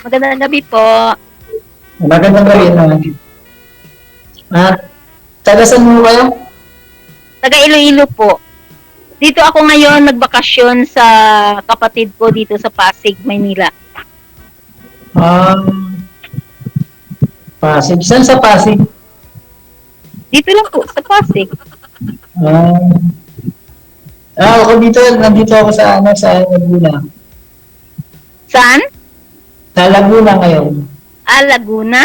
Magandang gabi po. Magandang gabi naman. At taga saan mo kayo? Taga Iloilo po. Dito ako ngayon nagbakasyon sa kapatid ko dito sa Pasig, Maynila. Pasig. Saan sa Pasig? Dito lang po, sa Pasig. Ako dito, nandito ako sa Laguna. Saan? Sa Laguna ngayon. Laguna?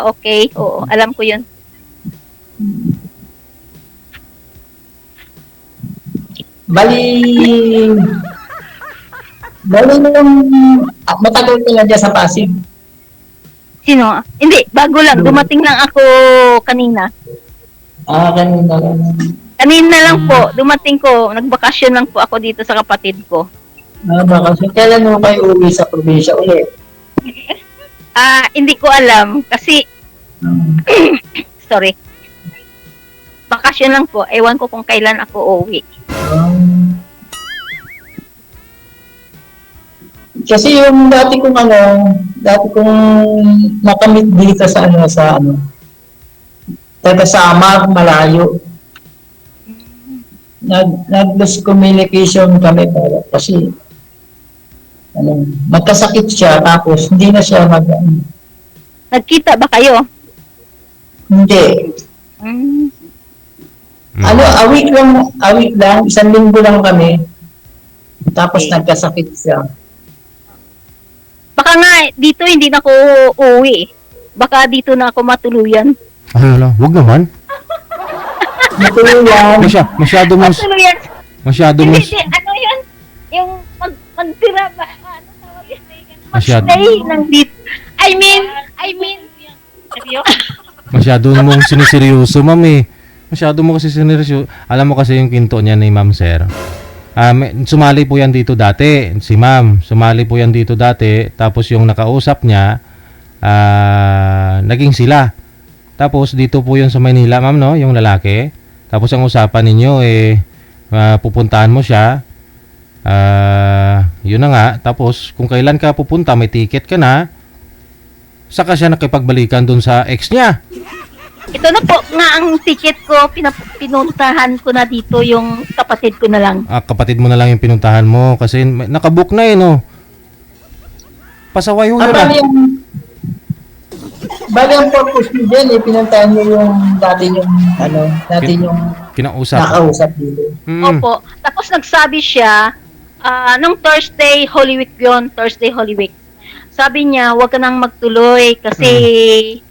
Okay. Oo, alam ko yun. Bali nung matagal ko na dyan sa Pasig. Sino? Hindi, bago lang. Dumating lang ako kanina. Kanina lang. Kanina lang po, dumating ko. Nagbakasyon lang po ako dito sa kapatid ko. Bakasyon. Kailan mo kayo uwi sa probinsya ulit? Hindi ko alam. Kasi, sorry. Bakasyon lang po. Ewan ko kung kailan ako uuwi. Kasi yung dati kong nakamit dito taga Samar, malayo. Nag-lose communication kami kasi magkasakit siya tapos hindi na siya Nagkita ba kayo? Hindi. A week lang, 1 linggo lang kami. Tapos nagkasakit siya. Baka nga, dito hindi na ako uuwi. Baka dito na ako matuluyan. Wag naman. Matuluyan. Masyado mo. Matuluyan. Masyado mo. Hindi, ano yun? Yung magtira ba? Ano tawag yun? Masyado. Magstay ng dito. I mean. Masyado mong siniseryoso, ma'am eh. Masyado mo kasi siniseryoso. Alam mo kasi yung kwento niya ni Ma'am Sir. Sumali po yan dito dati. Si Ma'am, sumali po yan dito dati. Tapos yung nakausap niya, naging sila. Tapos dito po yun sa Maynila, ma'am, no? Yung lalaki. Tapos ang usapan ninyo, pupuntahan mo siya. Yun na nga. Tapos kung kailan ka pupunta, may ticket ka na. Saka siya nakipagbalikan dun sa ex niya. Ito na po nga ang ticket ko. Pinuntahan ko na dito yung kapatid ko na lang. Kapatid mo na lang yung pinuntahan mo kasi nakabook na no. Pasaway ho yun Bali ang purpose niyo dyan, pinuntahan niyo yung dati yung kinausap. Nakausap dito. Opo. Tapos nagsabi siya, nung Thursday, Holy Week yun, Thursday, Holy Week. Sabi niya, huwag ka nang magtuloy kasi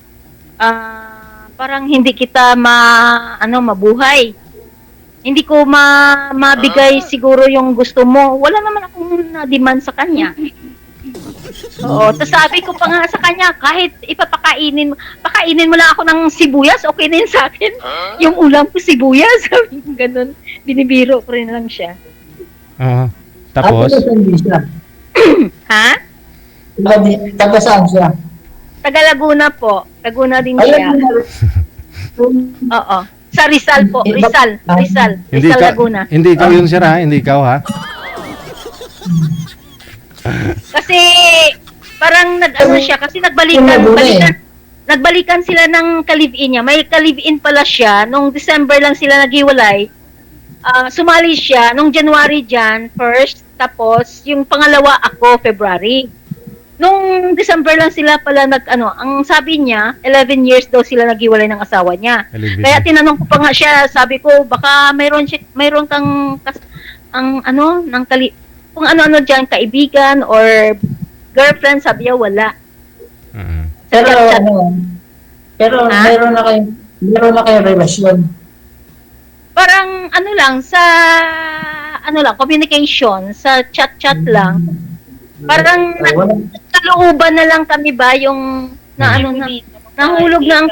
parang hindi kita mabuhay. Hindi ko mabigay siguro yung gusto mo. Wala naman akong na-demand sa kanya. Oo, tapos sabi ko pa nga sa kanya, kahit pakainin mo lang ako ng sibuyas, okay na yun sa akin. Yung ulam ko sibuyas, sabi ko ganun. Binibiro ko rin lang siya. Tapos? Ha? Taga saan siya? Taga Laguna po. Laguna din siya. Oo. Sa Rizal po. Rizal, Laguna. Hindi ikaw yun, sir, ha? Hindi ikaw, ha? Kasi parang siya kasi nagbalikan sila ng ka-live-in niya. May ka-live-in pala siya nung December lang sila naghiwalay. Sumali siya nung January first, tapos yung pangalawa ako February. Nung December lang sila pala ang sabi niya 11 years daw sila naghiwalay ng asawa niya. Kaya tinanong ko pa nga siya, sabi ko baka mayroon kang kung ano-ano diyan, kaibigan or girlfriend, sabi niya wala. Pero meron na kayong relasyon. Parang communication, sa chat lang. Parang kalooban na lang kami ba yung nahulog na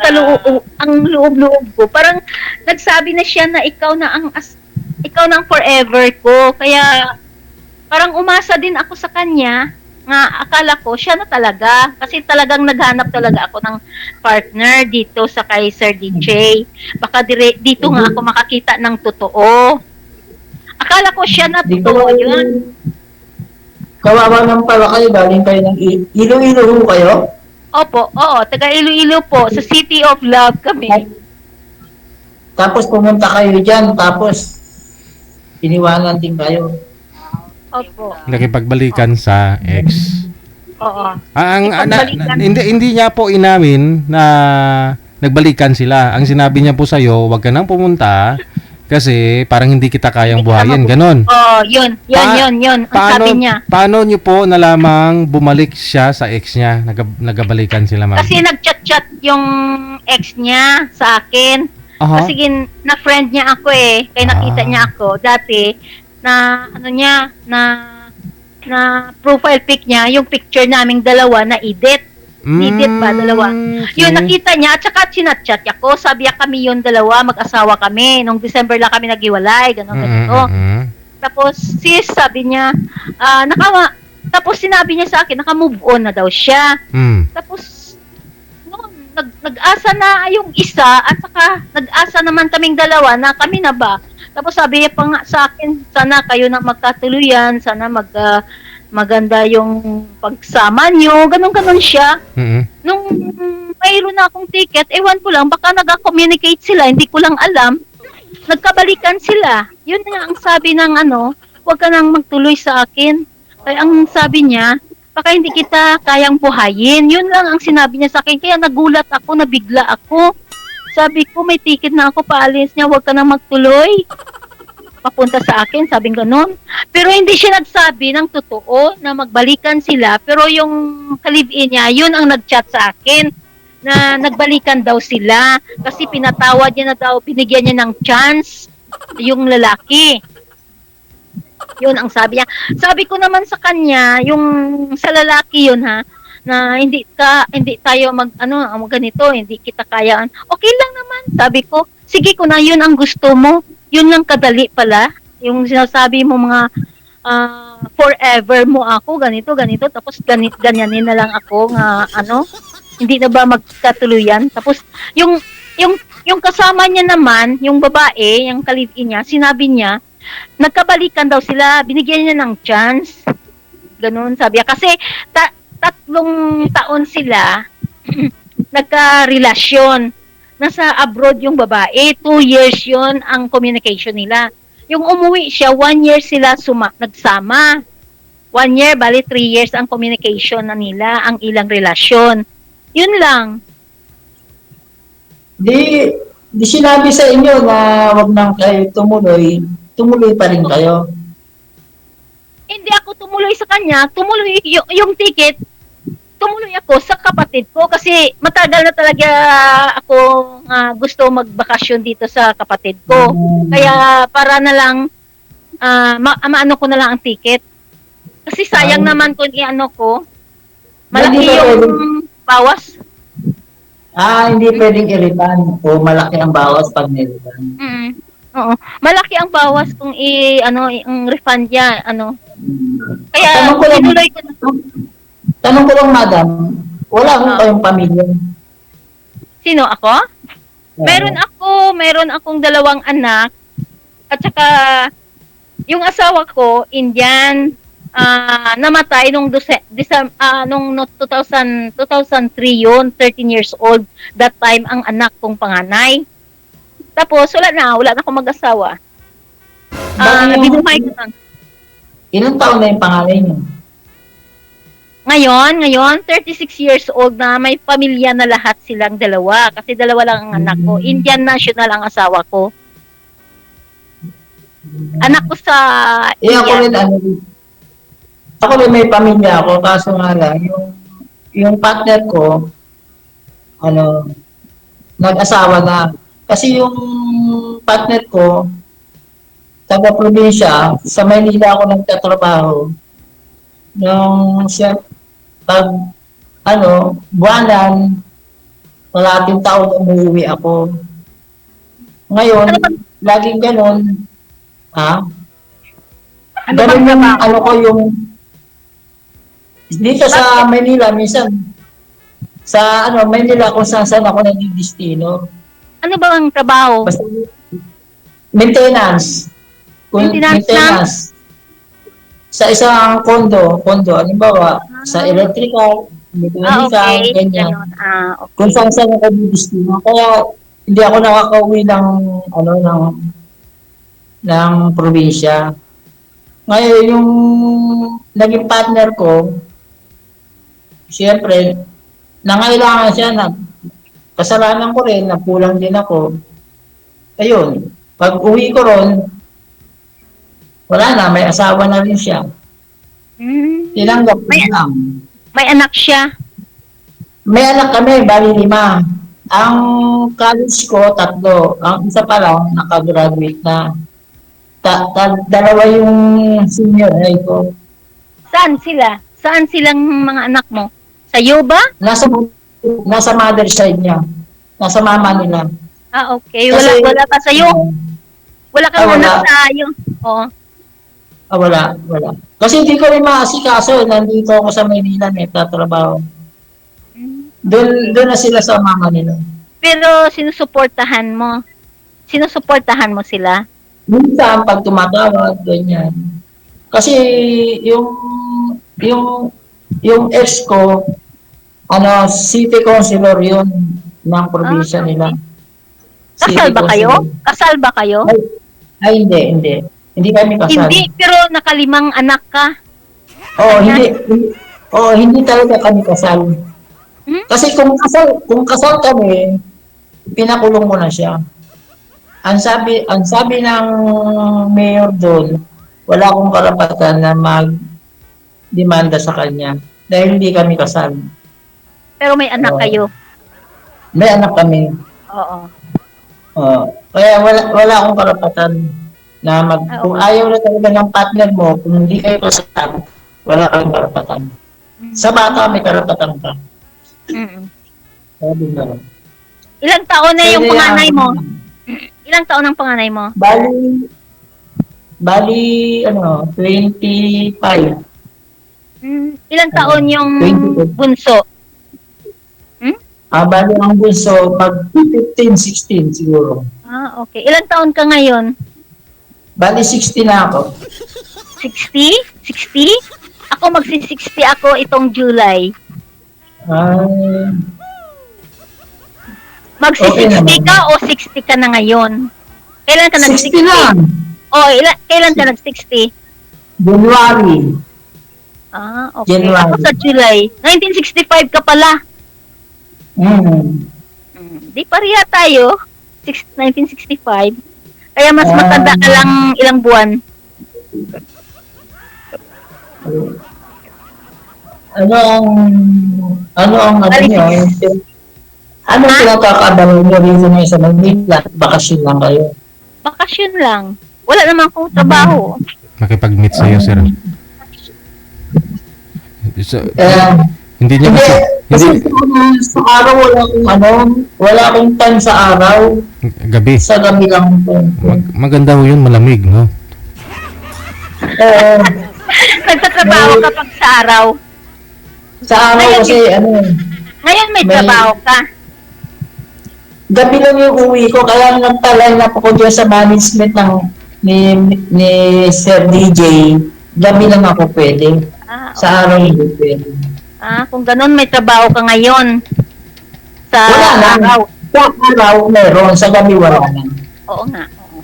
ang loob ko. Parang nagsabi na siya na ikaw na ang forever ko. Kaya parang umasa din ako sa kanya nga akala ko siya na talaga kasi talagang naghanap talaga ako ng partner dito sa kay Sir DJ. Baka dito nga ako makakita ng totoo. Akala ko siya na totoo yun. Kawawa naman pala kayo, galing kayo ng Iloilo ho kayo? Opo, oo, taga Iloilo po, sa City of Love kami. Tapos pumunta kayo dyan, tapos iniwanan din kayo. Opo, Nakipagbalikan sa ex. oo. Hindi niya po inamin na nagbalikan sila. Ang sinabi niya po sa'yo, wag ka nang pumunta kasi parang hindi kita kayang buhayin. Ganon. Oh, yun. Ang sabi niya. Paano niyo po nalamang bumalik siya sa ex niya? Nagabalikan sila, ma'am. Kasi nag-chat-chat yung ex niya sa akin. Aha. Kasi na-friend niya ako eh. Kaya nakita niya ako dati na ano niya, na profile pic niya, yung picture naming dalawa na edit. Edit ba, dalawa? Okay. Yun, nakita niya, at saka chinat-chat ako. Sabi niya kami yung dalawa, mag-asawa kami. Nung December lang kami naghiwalay, gano'n, ganito. Tapos, sabi niya, tapos sinabi niya sa akin, naka-move on na daw siya. Tapos, noon, nag-asa na yung isa, at saka nag-asa naman kaming dalawa na kami na ba. Tapos sabi niya pa nga sa akin, sana kayo na magkatuluyan, sana maganda yung pagsama niyo, ganun siya. Nung mayroon na akong ticket, ewan ko lang, baka nag-communicate sila, hindi ko lang alam. Nagkabalikan sila. Yun nga ang sabi ng huwag ka nang magtuloy sa akin. Kaya ang sabi niya, baka hindi kita kayang buhayin. Yun lang ang sinabi niya sa akin. Kaya nagulat ako, nabigla ako. Sabi ko, may ticket na ako, paalis niya, huwag ka nang magtuloy. Papunta sa akin, sabing ganon. Pero hindi siya nagsabi ng totoo na magbalikan sila. Pero yung ka-live-in niya, yun ang nag-chat sa akin na nagbalikan daw sila. Kasi pinatawad niya na daw, binigyan niya ng chance yung lalaki. Yun ang sabi niya. Sabi ko naman sa kanya, yung sa lalaki yun na hindi tayo ganito, hindi kita kayaan. Okay lang naman, sabi ko. Sige ko na, yun ang gusto mo. Yun lang kadali pala. Yung sinasabi mo mga forever mo ako, ganito, tapos ganyanin na lang ako nga hindi na ba magkatuluyan. Tapos yung kasama niya naman, yung babae, yung ka-live-in niya, sinabi niya, nagkabalikan daw sila, binigyan niya ng chance. Ganun, sabi niya. Kasi 3 taon sila nagka-relasyon. Nasa abroad yung babae, 2 years yon ang communication nila. Yung umuwi siya, 1 year sila nagsama. 1 year, bali 3 years ang communication na nila, ang ilang relasyon. Yun lang. Di sinabi sa inyo na wag nang kayo tumuloy pa rin kayo. Hindi ako tumuloy sa kanya, tumuloy yung ticket, tumuloy ako sa kapatid ko kasi matagal na talaga ako gusto magbakasyon dito sa kapatid ko. Kaya para na lang maano ko na lang ang ticket. Kasi sayang naman kung i-ano ko. Malaki yung bawas. Hindi pwedeng i-refund o malaki ang bawas pag nilifund. Oo. Malaki ang bawas kung ang refund niya, Kaya tinuloy ko na. Tanong ko lang, madam, wala akong kayong pamilya. Sino ako? Meron akong 2 anak. At saka yung asawa ko, Indian, namatay nung 2003 yun, 13 years old. That time ang anak kong panganay. Tapos wala na akong mag-asawa. Binuhay ko lang. Ilang taon na yung pangalay niyo? Ngayon, 36 years old na, may pamilya na lahat silang 2. Kasi 2 lang ang anak ko. Indian national ang asawa ko. Anak ko sa Ako rin may pamilya ako, kaso nga lang, yung partner ko, nag-asawa na. Kasi yung partner ko, taga-probinsya, sa Maynila ako nagtatrabaho. Nung siya, buwanan, malating taon umuwi ako. Ngayon, laging ganun, ganun yung, dito sa Maynila, minsan, sa Maynila kung saan ako nagdidestino. Ano ba ang trabaho? Basta, maintenance. sa isang kondo, halimbawa, sa electrical, mechanical, Okay. ganyan. Ganon. Kung Okay. saan ako bibistino. Kaya hindi ako nakakauwi ng probinsya. Ngayon, yung naging partner ko, siyempre, nangailangan siya na kasalanan ko rin, nagkulang din ako. Ayun, pag uwi ko ron, wala na, may asawa na rin siya. Hmm. Tinanggap ko May, lang. may anak siya. May anak kami, bali 5. Ang college ko, 3. Ang isa pa lang, nakagraduate na. Dalawa yung senior high ko. Saan sila? Saan silang mga anak mo? Sa iyo ba? Nasa mother side niya. Nasa mama nila. Okay. Kasi- Wala pa sa iyo. Wala kang wala. anak sa iyo. Oo. Wala. Kasi hindi ko rin maasikaso. Nandito ako sa Maynila, nagtatrabaho. Doon na sila sa mama nila. Pero sinusuportahan mo. Sinusuportahan mo sila. Minsan, pag tumatawag, ganyan. Kasi yung ex ko, city councilor yun ng probinsya okay. nila. Kasal City ba kayo? councilor. Kasal ba kayo? Ay, hindi. Hindi kami kasal. Hindi, pero nakalimang anak ka. Oo, hindi talaga kami kasal. Hmm? Kasi kung kasal kami, pinakulong mo na siya. Ang sabi ng mayor doon, wala akong karapatan na mag-demanda sa kanya dahil hindi kami kasal. Pero may anak Oo. kayo. May anak kami. Oo. Kaya wala akong karapatan na kung ayaw na talaga ng partner mo, kung hindi kayo kasal, wala kang karapatan. Sa bata, may karapatan ka. Mm. Sabi na. Ilang taon na yung Kaya, panganay mo? Ilang taon ang panganay mo? Bali, 25. Ilang taon yung 22. bunso? Bali ang bunso, pag 15, 16 siguro. Okay. Ilang taon ka ngayon? Bali 60 na ako. 60? 60? Ako magsi-60 ako itong July. Okay Magsi-60 naman. ka o 60 ka na ngayon? Kailan ka 60 nag-60? lang. Kailan ka nag-60? January. Okay. January. Ako sa July. 1965 ka pala. Di pareha tayo. 1965. Kaya mas matanda ka lang ilang buwan. Ano ang Bali, niyo? Anong pinagkakabalo niyo rito ngayon sa Manila? Bakasyon lang kayo. Bakasyon lang. Wala naman akong trabaho. Makipag-meet sa'yo, sir. So, hindi niya Kasi sa araw wala akong time sa araw. gabi. Sa gabi lang po. Maganda ho yun, malamig, no? Nagtatrabaho ka pag sa araw. Sa araw kasi Ngayon may May- trabaho ka. gabi lang yung uwi ko, kaya nagtalay na po ko dyan sa management ni Sir DJ. Gabi lang ako pwede. Sa araw hindi pwede. Kung ganun may trabaho ka ngayon. Sa Wala na. araw. Sa araw meron, sa gabi wala na. Oo nga. Oo.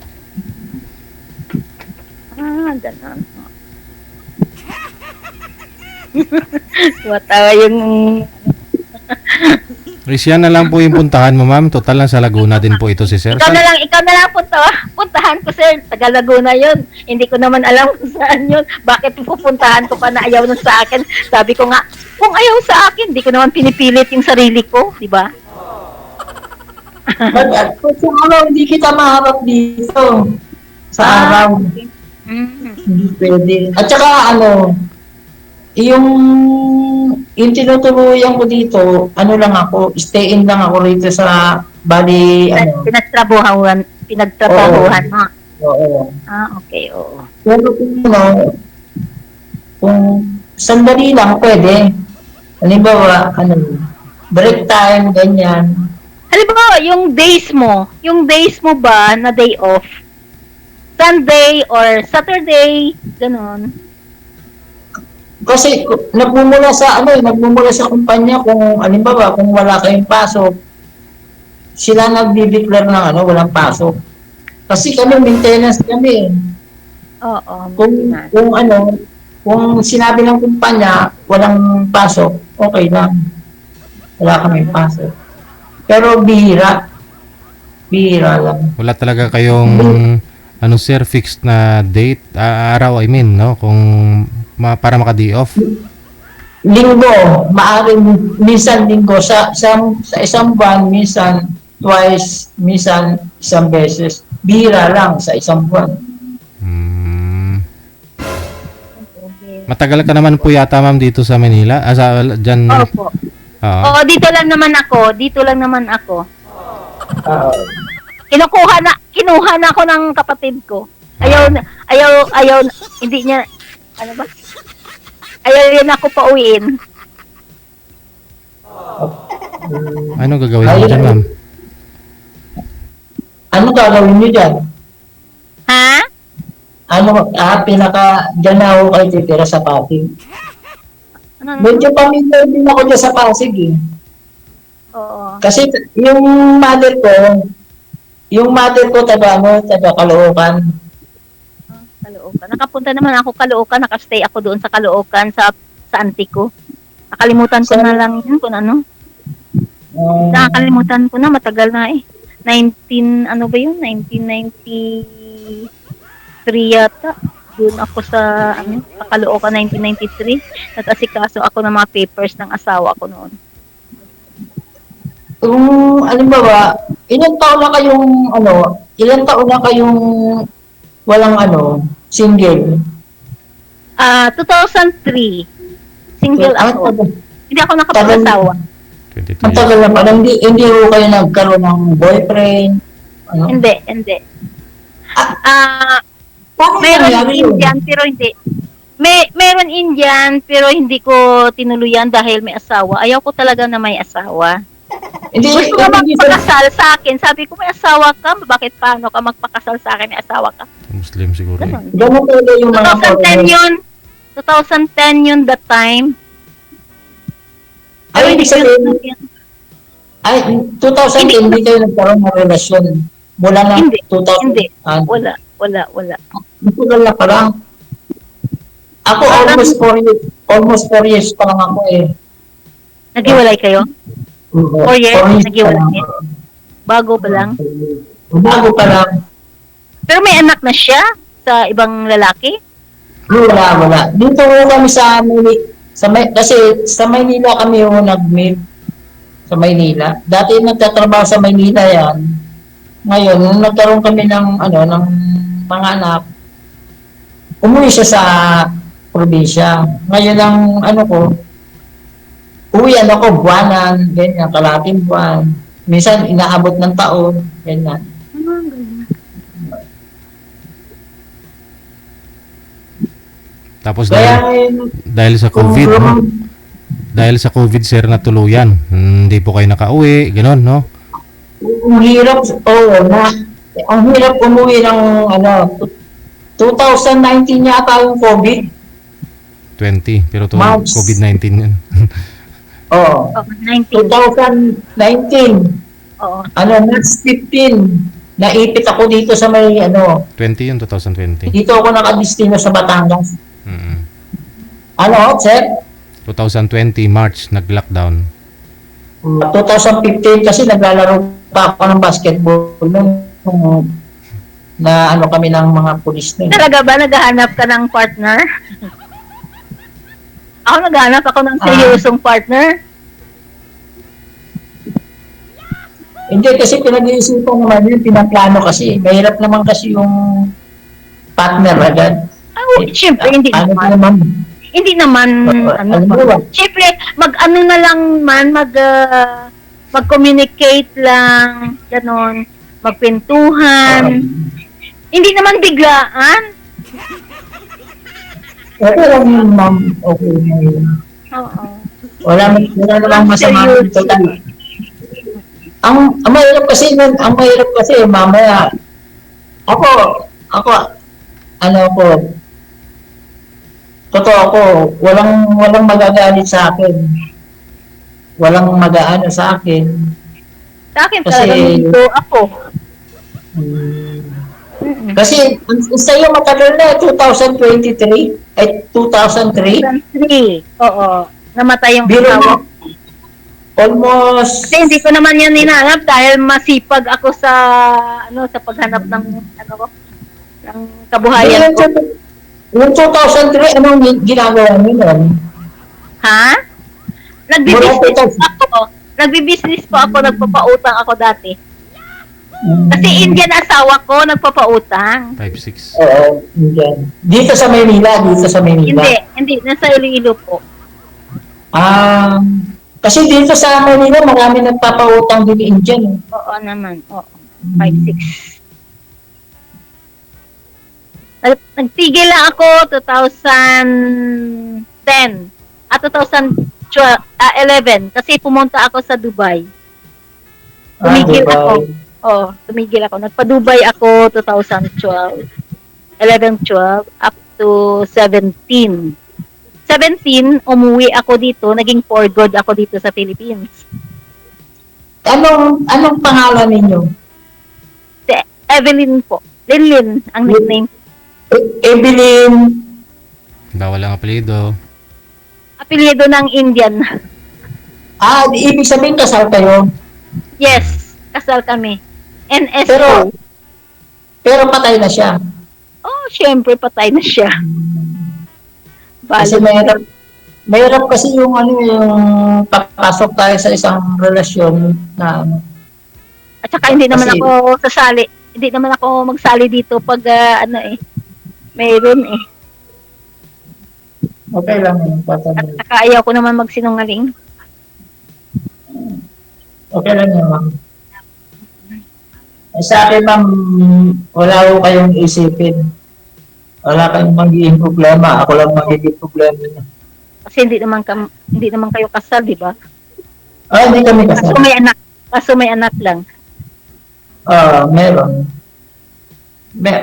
Ganun. Watawa yung... Risyan na lang po yung puntahan mo, ma'am. Total lang sa Laguna din po ito si sir. Ikaw na lang puntahan ko, sir. Taga Laguna yun. Hindi ko naman alam kung saan yun. Bakit pupuntahan ko pa na ayaw nun sa akin? Sabi ko nga, kung ayaw sa akin, hindi ko naman pinipilit yung sarili ko, di ba? Kung sa araw, hindi kita maharap dito. Sa araw, hindi pwede. At saka yung tinutuluyan ko dito, lang ako, stay in lang ako rito sa bali, Pinagtrabahuhan mo. Oo. Okay, oo. Pero kung sandali lang, pwede. Halimbawa, break time, ganyan. Halimbawa, yung days mo ba na day off? Sunday or Saturday, ganun. Kasi nagmumula sa nagmumula sa kumpanya kung halimbawa kung wala kayong pasok, sila nagdi-declare ng walang pasok. Kasi kami maintenance kami. Oo. Kung kung kung sinabi ng kumpanya walang pasok, okay lang. Wala kaming pasok. Pero bihira. Bihira lang. Wala talaga kayong ano sir, fixed na date, araw I mean, no? Kung para maka-day off. Linggo, maaring minsan linggo sa isang buwan, minsan twice, minsan isang beses. Bihira lang sa isang buwan. Matagal ka naman po yata ma'am dito sa Manila. Dyan. Opo. Oo. Oo, dito lang naman ako. Dito lang naman ako. Ah, Kinuha na ako ng kapatid ko. Ayaw, hindi niya, ano ba? Ayaw rin ako pauwiin. Ano gagawin mo dyan ma'am? ano gagawin niyo dyan? Ha? Dyan na ako kayo titira sa Pasig. Ano? Medyo pamilya din ako dyan sa Pasig eh. Oo. Kasi yung mother ko taga Caloocan. Caloocan. Nakapunta naman ako Caloocan, nakastay ako doon sa Caloocan sa auntie ko. Nakalimutan ko na lang yun kung ano. Nakakalimutan ko na, matagal na eh. 1993 yata. Doon ako sa Caloocan 1993. Nag-asikaso ako ng mga papers ng asawa ko noon. Ilang taon na kayong walang single? 2003. Single ako. Hindi ako nakapag-asawa. 22 Ang tagal na pala, hindi ko kayo nagkaroon ng boyfriend? Hindi. Paano Meron nangyari yun? Indian pero hindi. Meron Indian pero hindi ko tinuluyan dahil may asawa. Ayaw ko talaga na may asawa. Hindi, Gusto ko magpakasal sa akin. Sabi ko, may asawa ka? Bakit paano ka magpakasal sa akin? May asawa ka? Muslim siguro. Ganun. ganun talaga yung mga 2010 yun. 2010 yun that time. Ay, ibig sabihin, 2010 hindi kayo nagkaroon ng relasyon. Mula na Hindi, 2000. hindi. Wala. Matagal na pa lang. Ako almost 4 years pa lang ako eh. Naghiwalay kayo? 4 years? 4 years Naghiwalay pa lang. kayo? Bago pa lang? Bago pa lang. Pero may anak na siya sa ibang lalaki? Wala. Dito ho kami kasi sa Maynila kami nag-meet. Sa Maynila. Dati nagtatrabaho sa Maynila yan. Ngayon, nung nagkaroon kami ng mga anak, umuwi siya sa probinsya. Ngayon uwian ako, buwanan, ganyan, kalating buwan. Minsan, inaabot ng taon, ganyan. Tapos Kaya dahil sa COVID, no? Dahil sa COVID sir na tuluyan. Hindi po kayo nakauwi, gano'n, no? ang hirap umuwi ng 2019 yata yung COVID. 20, pero March. COVID-19 yun. Oo. 19. 2019. Oo. March 15. Naipit ako dito sa may 20 yun, 2020. dito ako nakadestino sa Batangas. Mm-mm. Sir? 2020, March, nag-lockdown. 2015 kasi naglalaro pa ako ng basketball nung na kami ng mga pulis na. Talaga ba naghahanap ka ng partner? Ako naghahanap ako ng seryosong partner. Hindi kasi pinag-iisipan naman yun, pinaplano kasi. Mahirap naman kasi yung partner agad. Siyempre, hindi Ano naman. naman? Hindi naman, siyempre, mag-ano na lang man, mag-communicate lang, ganon, magpintuhan. Hindi naman biglaan. Okay lang yun, ma'am. Okay na yun. Oo. Wala namang masama dito. Ang mahirap kasi mamaya ako totoo ako, walang magagalit sa akin. Walang mag-aano sa akin. Sa akin Kasi, talagang dito ako. mm, Mm-mm. kasi sa iyo matagal na, 2023, ay 2003, 2003. Oo. Namatay yung biro mo, asawa. almost, Kasi hindi ko naman yan hinahanap dahil masipag ako sa sa paghanap ng ko, ng kabuhayan ko. yung 2003, anong ginagawa niyo nun? Ha? Mula Nagbi-business 2000, ako. Nagbi-business po ako, nagpapautang ako dati. Kasi mm, Indian asawa ko, nagpapautang. 5-6. oo, yan. Dito sa Maynila, Hindi, nasa Iloilo po. Ah, kasi dito sa Manila, marami nagpapautang din Indian. Eh. Oo naman, oo. 5-6. Nagtigil lang ako 2010 at 2011 kasi pumunta ako sa Dubai. Tumigil Dubai. ako. Oo, tumigil ako. Nagpa-Dubai ako 2012. 11, 12 up to 17. 17, umuwi ako dito, naging for good ako dito sa Philippines. Anong pangalan ninyo? Si Evelyn po. Linlin ang nickname. Evelyn. Bawal ang apelido. Apelyido ng Indian. Ibig sabihin kasal kayo. Yes, kasal kami. Pero, NSO. pero patay na siya. Oh, syempre patay na siya. Kasi Balo. mayroon kasi yung yung papasok tayo sa isang relasyon na At saka hindi naman kasi- ako sasali. Hindi naman ako magsali dito pag mayroon eh. okay lang yung At tatanong. saka ayaw ko naman magsinungaling. Okay lang yun, ma'am. Sa akin, ma'am, wala ko kayong isipin. Wala kayong magiging problema. Ako lang magiging problema niya. Kasi hindi naman kayo kasal, di ba? Hindi kami kasal. Kaso may anak lang. Meron.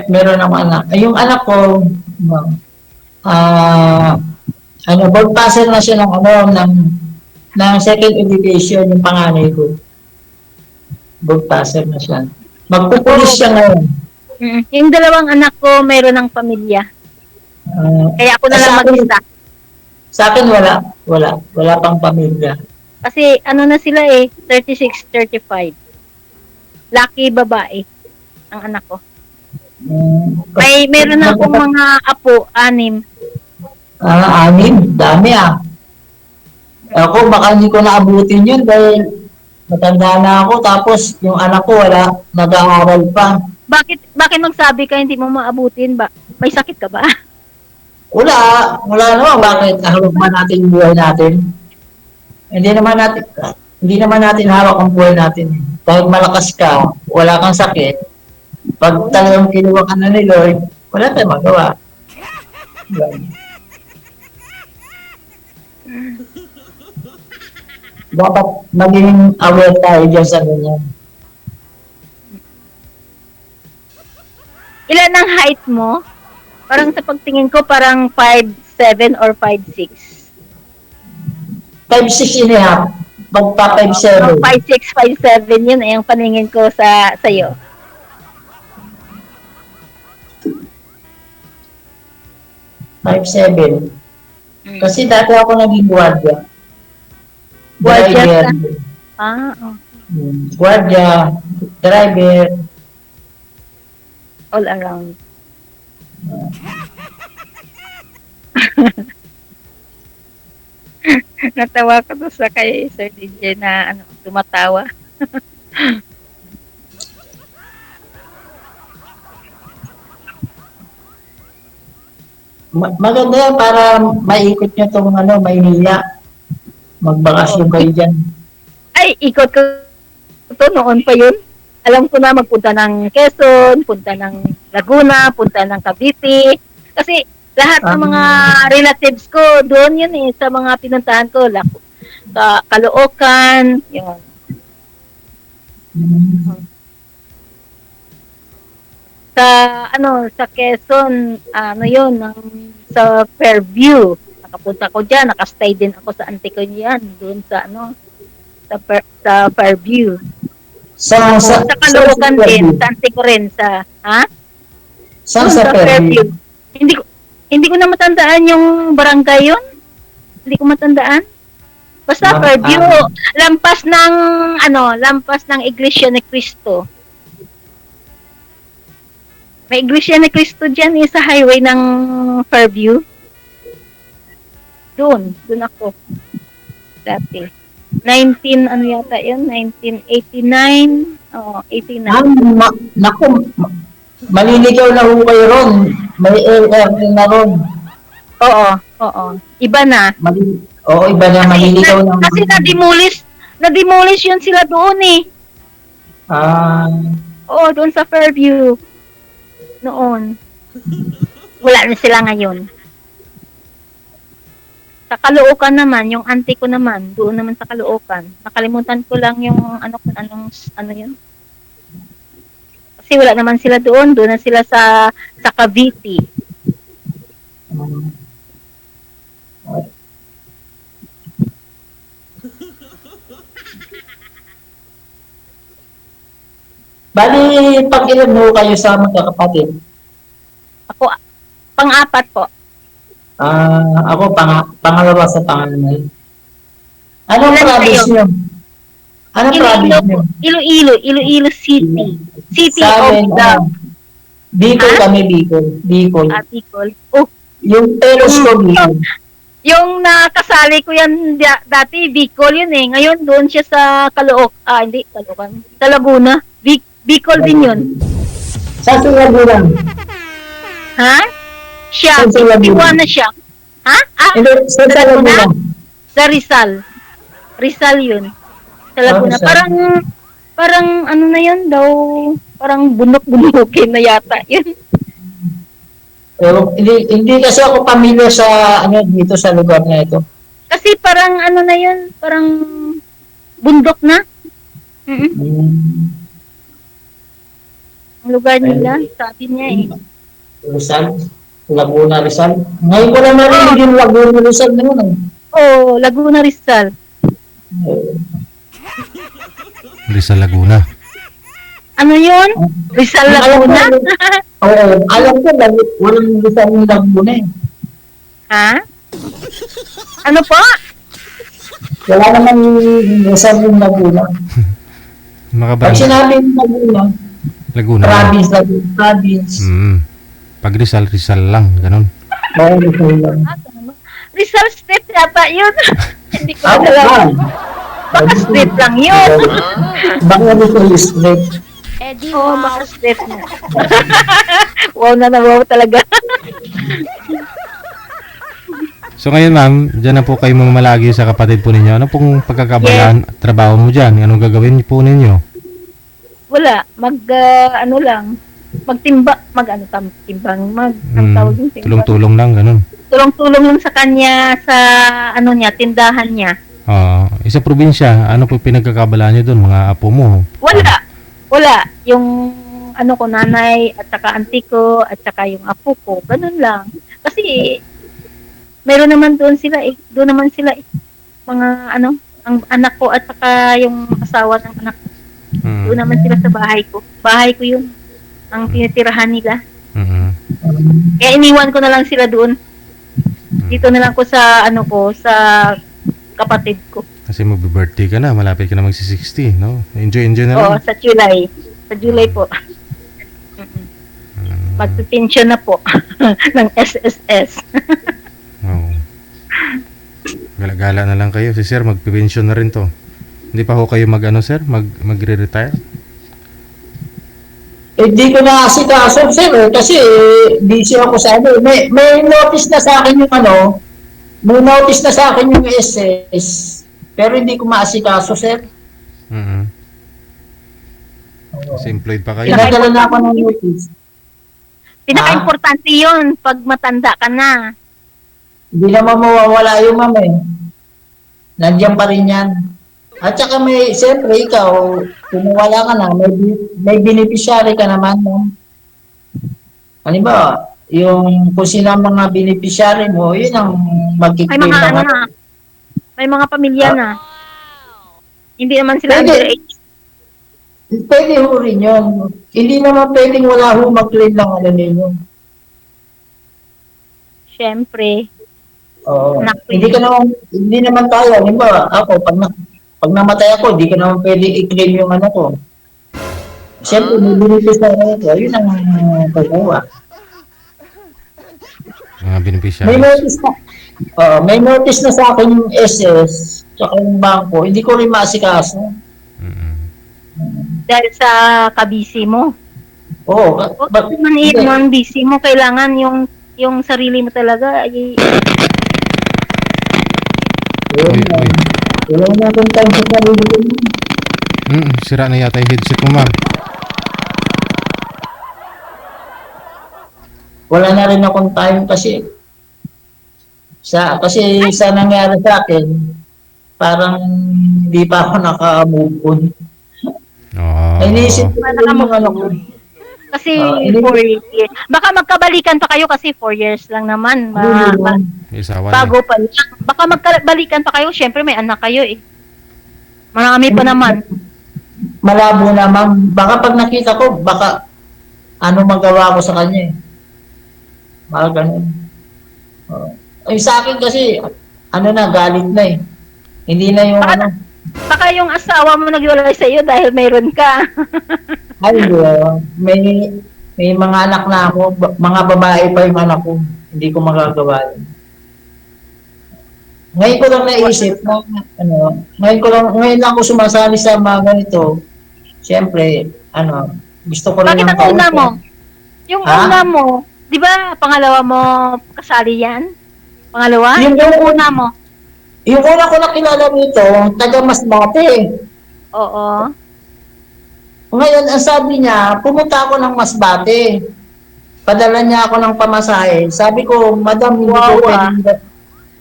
Meron akong anak. Yung anak ko, ma'am, board passer na siya ng second education, yung panganay ko. Board passer na siya. Magpupulis siya ngayon. Yung dalawang anak ko, mayroon ng pamilya. Kaya ako na lang mag-isa. Sa akin, wala pang pamilya. Kasi na sila 36, 35. Lucky babae ang anak ko. Meron na akong mga apo, 6. 6? Dami Ako, baka hindi ko naabutin yun dahil matanda na ako, tapos yung anak ko nag-aaral pa. Bakit magsabi ka hindi mo maabutin ba? May sakit ka ba? Wala naman, bakit hawak ba natin yung buhay natin? Hindi naman natin hawak ang buhay natin. Kahit malakas ka, wala kang sakit, pag talagang kinuha ka na ni Lord, wala tayong magawa. Dapat maging aware tayo dyan sa ganyan. Ilan ang height mo? Parang sa pagtingin ko, parang 5'7" or 5'6". 5'6" and a half, magpa 5'7". 5'6", 5'7", yun yung paningin ko sa'yo. Kasi dati ako naging guardia. Guardia Driver. ka? Guardia, driver. All around. Natawa ko doon sa kay Sir DJ na tumatawa. Maganda yan para maikot nyo itong Maynila. Magbakasyon kayo dyan. Ay, ikot ko ito noon pa yun. Alam ko na magpunta ng Quezon, punta ng Laguna, punta ng Cavite. Kasi lahat ng mga relatives ko, doon yun sa mga pinuntahan ko. Caloocan, yun. sa sa Quezon, yun, sa Fairview. Nakapunta ko diyan, nakastay din ako sa auntie ko niyan, doon sa sa Fairview. Sa Caloocan din, sa auntie ko rin Saan doon sa sa Fairview? Fairview. Hindi ko na matandaan yung barangay yun. Hindi ko matandaan. Basta Fairview, lampas ng Iglesia ni Cristo. May Iglesia ni Cristo diyan sa highway ng Fairview. Doon ako. Dati. 1989. Oh, 89. Naku, maliligaw na ho kayo ron. May AR na ron. Oo. Iba na. Oo, iba na, maliligaw na. Kasi na-demolish yun sila doon eh. Oo, doon sa Fairview. Noon. Wala na sila ngayon. Sa Caloocan naman, yung auntie ko naman, doon naman sa Caloocan. Nakalimutan ko lang yung anong yun. Kasi wala naman sila doon na sila sa Cavite. Bali, pag-ilan ho kayo sa magkakapatid? Ako, pang-apat po. Ako, pangalawa sa panganay. Anong Ilan province kayo? nyo? Anong province nyo? Iloilo City. City Sa amin, of the Bicol kami, Bicol. Bicol. Oh, Yung telos ko, Bicol. yung nakasali ko yan dati, Bicol yun eh. Ngayon doon siya sa Caloocan. Sa Laguna. Bicol din yun. Sa Laguna. Ha? Siya, Sa Laguna. 51 na siya. Ha? Hindi, sa Laguna. Sa Rizal. Rizal yun. Sa Laguna. Rizal. Parang ano na yun daw, parang bunok-bunukin na yata yun. Hindi kasi ako pamilyar sa dito sa lugar na ito. Kasi parang ano na yun, parang bundok na. Ang lugar nila, sabi niya eh. Rizal? Laguna, Rizal? Ngayon ko lang narinig yung Laguna, Rizal na yun. Oo, Laguna Rizal. Rizal Laguna. Ano yun? Rizal Laguna? Oo, alam ko, walang Rizal ng Laguna eh. Ha? Ano po? Wala naman Rizal ng Laguna. Pag Makabarangay. sinabi ng Laguna, Laguna. province. Pag Rizal lang, ganun. Oo, Rizal lang. Rizal State yata yun. Hindi ko Ah, alam. Baka state lang yun. Baka Rizal Street. Oo, baka state na. Wow wow talaga. So ngayon ma'am, dyan na po kayo mamalagi sa kapatid po ninyo. Ano pong pagkakabalaan at trabaho mo dyan? Anong gagawin po ninyo? Wala, ang tawag yung timbang. Tulong-tulong lang, ganun. Tulong-tulong lang sa kanya sa tindahan niya. Isa probinsya, ano po pinagkakabalaan nyo doon? Mga apo mo? Wala. Yung nanay at saka auntie ko at saka yung apo ko, ganun lang. Kasi meron naman doon sila mga ang anak ko at saka yung asawa ng anak ko. Doon naman sila sa bahay ko. Bahay ko yun. Ang tinitirahan nila. Kaya iniwan ko na lang sila doon. Dito na lang ko sa sa kapatid ko. Kasi mag-birthday ka na, malapit ka na magsi-60, no? Enjoy na lang. Oo, sa July. Sa July po. Magpipensyon na po ng SSS. Oo. Gala-gala na lang kayo. Si sir, magpipensyon na rin to. Hindi pa ho kayo sir? Magre-retire? Hindi ko na asikaso, sir, kasi busy ako sa May notice na sa akin yung may notice na sa akin yung SS, pero hindi ko maasikaso, sir. Kasi employed pa kayo. Pinadala na ako ng notice. Pinaka-importante yun pag matanda ka na. Hindi naman mawawala yung ma'am eh. Nandiyan pa rin yan. At saka siyempre ikaw, kung wala ka na, may beneficiary ka naman, no? Halimbawa, yung kung sino ang mga beneficiary mo, yun ang May magkiklaim mga ng ano na, may mga pamilya Ah. na. Hindi naman sila Pwede. underage. Pwede ho rin yun. Hindi naman pwedeng wala ho mag-claim ng ano ninyo. Siyempre. Oo. Naku. Hindi naman tayo. Halimbawa, ako, pag namatay ako, hindi ko naman pwede i-claim yung ano ko. Siyempre, may beneficiary ko. Yun ang pagkuha. Mga May beneficiaries. notice na. May notice na sa akin yung SS, tsaka yung bangko. Hindi ko rin maasikaso. Mm-mm. Dahil sa kabisi mo. Oo. Huwag naman Hindi. mo ang busy mo. Kailangan yung sarili mo talaga. Ay, Uy, uy. Wala na akong time sa sarili ko. Sira na yata yung headset mo, ma'am. Wala na rin akong time kasi sa nangyari sa akin, parang hindi pa ako naka-move on. Oo. Ay, iniisip ko Wala yung ka mga ano ko. kasi Hindi. 4 years. Baka magkabalikan pa kayo kasi 4 years lang naman. May asawa na. Bago pa lang. Baka magkabalikan pa kayo. Siyempre may anak kayo eh. Marami pa naman. Malabo na, ma'am. Baka pag nakita ko, baka ano magawa ko sa kanya eh. Mga ganun. Ay, sa akin kasi, ano na, galit na eh. Hindi na yung ano. Baka yung asawa mo naghiwalay sa iyo dahil mayroon ka. Ay, may mga anak na ako. Mga babae pa yung anak ko. Hindi ko magagawa yun. Ngayon ko lang naisip na, ngayon lang ako sumasali sa mga ganito. Siyempre, gusto ko rin Bakit ng ang una kausap. mo? Yung Ha? una mo, di ba pangalawa mo kasali yan? Pangalawa? Yung Una mo. Yung una ko nakilala nito, taga Masbate. Oo. Ngayon, ang sabi niya, pumunta ako ng Masbate. Padala niya ako ng pamasahe. Sabi ko, Madam,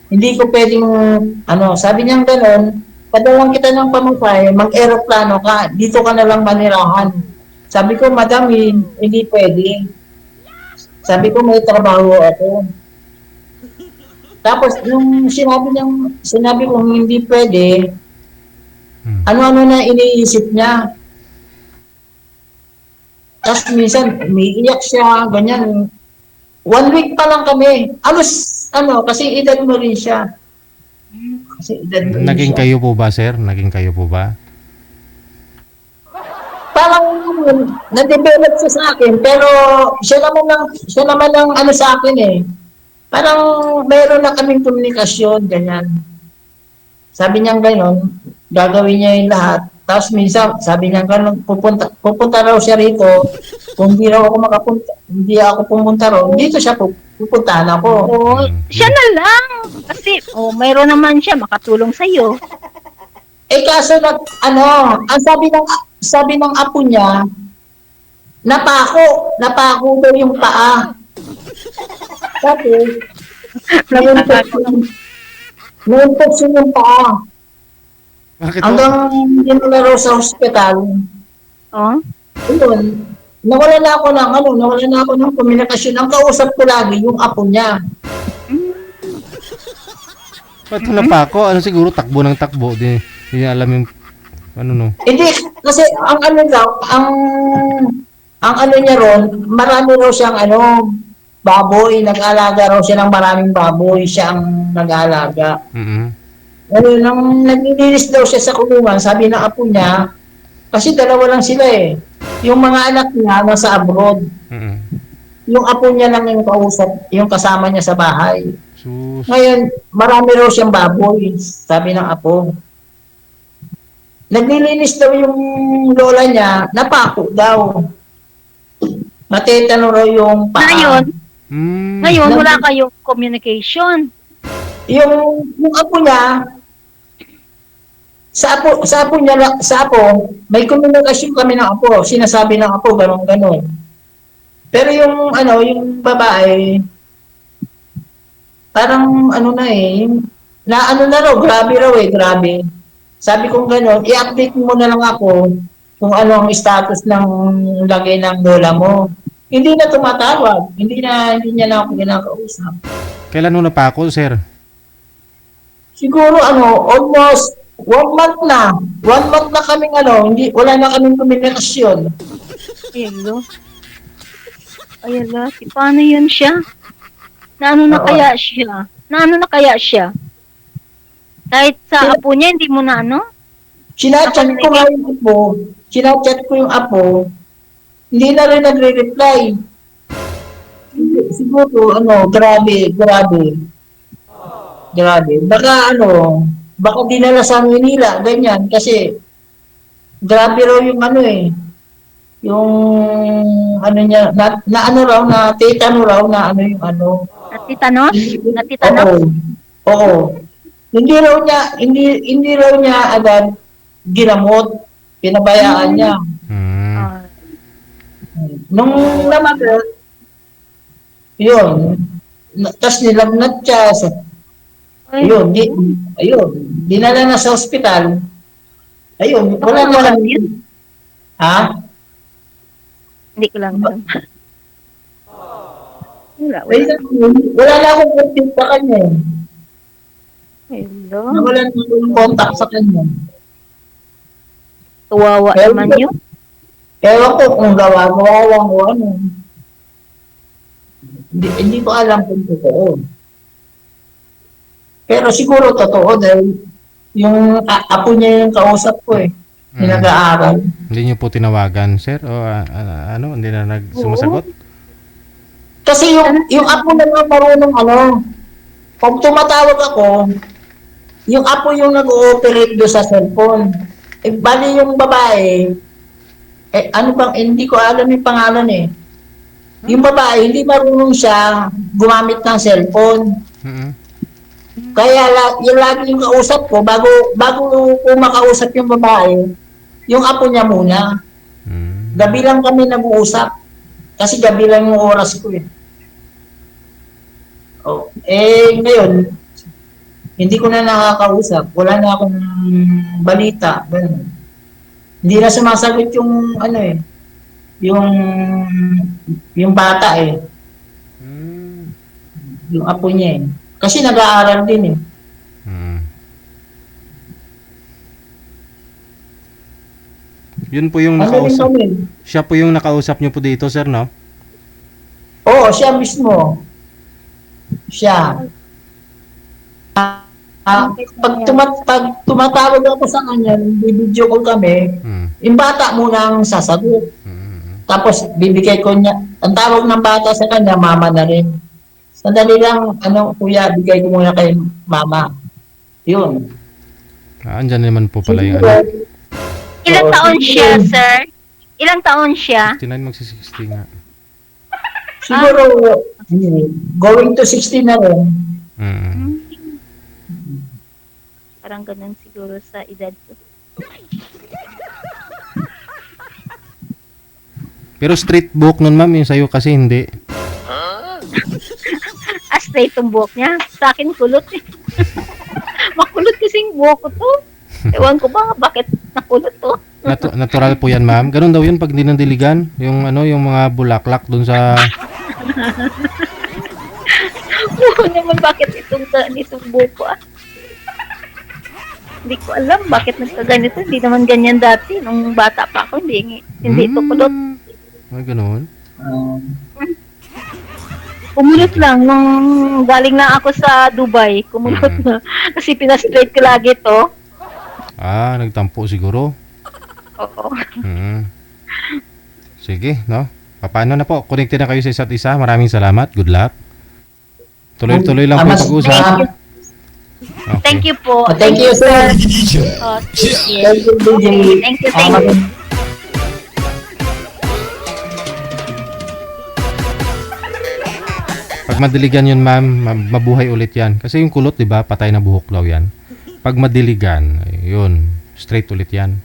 hindi ko pwedeng, sabi niya gano'n, padalang kita ng pamasahe, mag-aeroplano ka, dito ka na lang manirahan. Sabi ko, Madam, hindi pwede. Sabi ko, may trabaho ako. Tapos, nung sinabi ko hindi pwede, ano-ano na iniisip niya. Tapos minsan, umiiyak siya, ganyan. 1 week pa lang kami. Kasi edad mo rin siya. Naging kayo po ba, sir? Naging kayo po ba? Parang na-develop siya sa akin, pero siya naman ang ano sa akin eh. Parang mayroon na kaming komunikasyon, ganyan. Sabi niya gano'n, gagawin niya yung lahat. Tapos minsan, sabi niya gano'n, pupunta raw siya rito. Kung hindi ako pumunta raw, dito siya pupuntahan ako. Oo. Siya na lang. Kasi, mayroon naman siya makatulong sa iyo. Eh kaso ang sabi ng apo niya, napako daw yung paa. Tapos, na-infection yung paa. Bakit po? Hanggang dinala raw sa hospital. Oh. Ayun, nawala na ako ng komunikasyon. Ang kausap ko lagi yung apo niya. Ba't na pa ako? Siguro takbo ng takbo. Di alam yung, Hindi, kasi ang ano niya ron, marami raw siyang baboy, nag-alaga raw siya ng maraming baboy, siya ang nag-alaga. Nang naglilinis daw siya sa kulungan, sabi ng apo niya, kasi dalawa lang sila eh. Yung mga anak niya nasa abroad. Yung apo niya lang yung kausap, yung kasama niya sa bahay. Sus. Ngayon, marami raw siyang baboy, sabi ng apo. Naglilinis daw yung lola niya, napako daw. Natetano raw yung paa. Ngayon, wala kayong communication. Yung apo niya, sa apo, may komunikasyon kami ng apo. Sinasabi ng apo, gano'n. Pero yung babae, parang na raw, grabe. Sabi kong gano'n, i-update mo na lang ako kung ano ang status ng lagay ng lola mo. Hindi na tumatawag. Hindi niya na ako kinakausap. Kailan mo napako, sir? Siguro almost 1 month na. 1 month na kaming wala na kaming komunikasyon. Ayun, ayala, paano yun siya? Naano na Oo. kaya siya? Naano na kaya siya? Kahit sa apo niya, hindi mo na ano? Sinachat ko nga yung apo. Sinachat ko yung apo. Hindi na rin nagre-reply. Siguro, grabe. Grabe. Baka dinala sa Manila, ganyan. Kasi, grabe raw yung yung niya, na tetano raw na Natitanos? Natitanos? Oo. Hindi raw niya agad ginamot. Pinabayaan niya. Ah, Nung namagal, yun. Tapos nilagnat siya. ay, Ayun. Dinala na sa ospital. Ayun. Wala na wala kami. yun. Ha? Hindi ko lang alam. Wala. Wala na akong contact sa kanya. Hello. Wala na akong contact sa kanya. Kawawa Pero- naman yun. Ewan ko kung gawa lang o ano. Hindi ko alam kung totoo. Pero siguro totoo dahil yung apo niya yung kausap ko yung nag-aaral. Hindi niyo po tinawagan, sir? O hindi na sumasagot? Kasi yung apo na nga marunong pag tumatawag ako, yung apo yung nag-ooperate doon sa cellphone. Bali yung babae, hindi ko alam yung pangalan. Yung babae, hindi marunong siya gumamit ng cellphone. Mm-mm. Kaya yung lagi yung kausap ko, bago ko makausap yung babae, yung apo niya muna. Mm. Gabi lang kami nag-uusap. Kasi gabi lang yung oras ko . Ngayon, hindi ko na nakakausap. Wala na akong balita. Ganun. Hindi na sumasagot yung yung bata Mm. yung apo niya Kasi nag-aaral din Mm. Yun po yung nakausap. Siya po yung nakausap niyo po dito, sir, no? Oo, siya mismo. Siya. Pag tumatawag ako sa kanya, bibidyo ko kami, Mm. yung bata muna ang sasagot. Mm. Tapos bibigay ko niya, ang tawag ng bata sa kanya, mama na rin. Sandali lang, kuya, bigay ko muna kay mama. Yun. Andyan naman po pala yung Ilang Oo, taon sige. siya, sir? Ilang taon siya? 69 magsi-60 nga. Siguro, going to 60 na rin. Mm. Parang ganun siguro sa edad ko. Pero street book nun, ma'am, yung sa'yo kasi hindi. Straight yung buhok niya. Sa akin, kulot Makulot kasing buhok ko to. Ewan ko ba bakit nakulot to. Natural po yan, ma'am. Ganun daw yun pag di nandiligan. Yung yung mga bulaklak dun sa... Oo naman bakit itong buhok ko Hindi ko alam bakit nagkaganito. Hindi naman ganyan dati. Nung bata pa ako, hindi ito kulot. Ay, ganun. Kumulot lang. Nung galing na ako sa Dubai, kumulot na. Kasi pinastraight ko lagi to. Nagtampo siguro. Oo. Sige, no? Paano na po? Connected na kayo sa isa't isa. Maraming salamat. Good luck. Tuloy-tuloy lang po pag-usap. Okay. Thank you po. Thank you, sir. Oh, sige. Thank you, DJ. Thank you. Pag madiligan yun, ma'am, mabuhay ulit yan. Kasi yung kulot, di ba, patay na buhok daw yan. Pag madiligan, yun, straight ulit yan.